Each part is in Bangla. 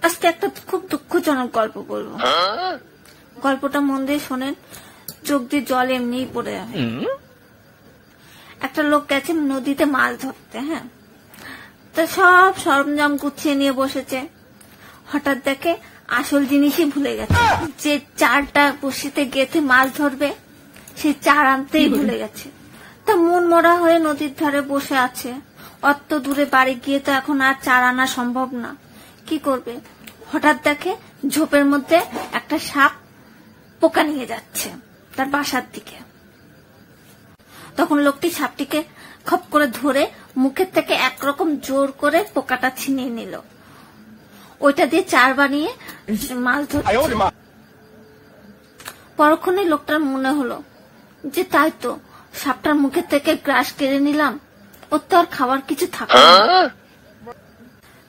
আজকে একটা খুব দুঃখজনক গল্প বলবো। গল্পটা মন দিয়ে শোনেন, চোখ দিয়ে জল এমনিই পড়ে যাবে। একটা লোক গেছে নদীতে মাছ ধরতে। হ্যাঁ, তা সব সরঞ্জাম গুছিয়ে নিয়ে বসেছে। হঠাৎ দেখে আসল জিনিসই ভুলে গেছে। যে চারটা বসিতে গেঁথে মাছ ধরবে সেই চার আনতেই ভুলে গেছে। তা মন মরা হয়ে নদীর ধারে বসে আছে। অত দূরে বাড়ি গিয়ে তো এখন আর চার আনা সম্ভব না। কি করবে? হঠাৎ দেখে ঝোপের মধ্যে একটা সাপ পোকা নিয়ে যাচ্ছে তার বাসার দিকে। তখন লোকটি সাপটিকে খপ করে ধরে মুখের থেকে একরকম জোর করে পোকাটা ছিনিয়ে নিল। ওইটা দিয়ে চার বানিয়ে মাছ ধরছে। পরক্ষণে লোকটার মনে হলো যে তাই তো, সাপটার মুখের থেকে গ্রাস কেড়ে নিলাম, ওর তো আর খাওয়ার কিছু থাকে না।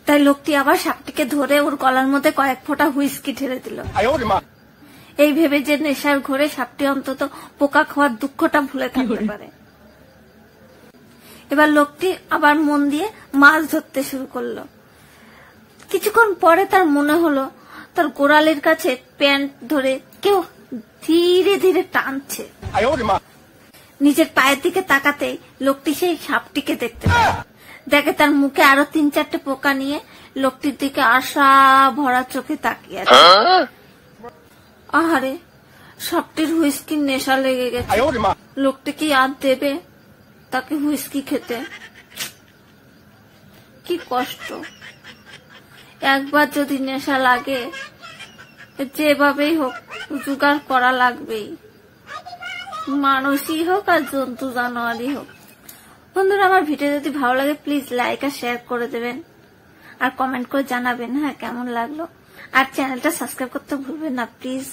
তাই লোকটি আবার সাপটিকে ধরে ওর গলার মধ্যে কয়েক ফোঁটা হুইস্কি ঢেলে দিল। এই ভেবে যে নেশার ঘোরে সাপটি অন্তত পোকা খাওয়ার দুঃখটা ভুলে থাকতে পারে। এবার লোকটি আবার মন দিয়ে মাছ ধরতে শুরু করলো। কিছুক্ষণ পরে তার মনে হলো তার গোড়ালির কাছে প্যান্ট ধরে কেউ ধীরে ধীরে টানছে। নিজের পায়ের দিকে তাকাতেই লোকটি সেই সাপটিকে দেখতে পায়। দেখে তার মুখে আরো 3-4টে পোকা নিয়ে লোকটির দিকে আশা ভরা চোখে তাকিয়ে আছে। আহারে, সাপটির হুইস্কির নেশা লেগে গেছে। লোকটি কি আর দেবে তাকে হুইস্কি খেতে? কি কষ্ট! একবার যদি নেশা লাগে যেভাবেই হোক জোগাড় করা লাগবেই, মানুষই হোক আর জন্তু জানোয়ারই হোক। বন্ধুরা, আমার ভিডিও যদি ভালো লাগে প্লিজ লাইক আর শেয়ার করে দেবেন, আর কমেন্ট করে জানাবেন হ্যাঁ কেমন লাগলো, আর চ্যানেলটা সাবস্ক্রাইব করতে ভুলবেন না প্লিজ।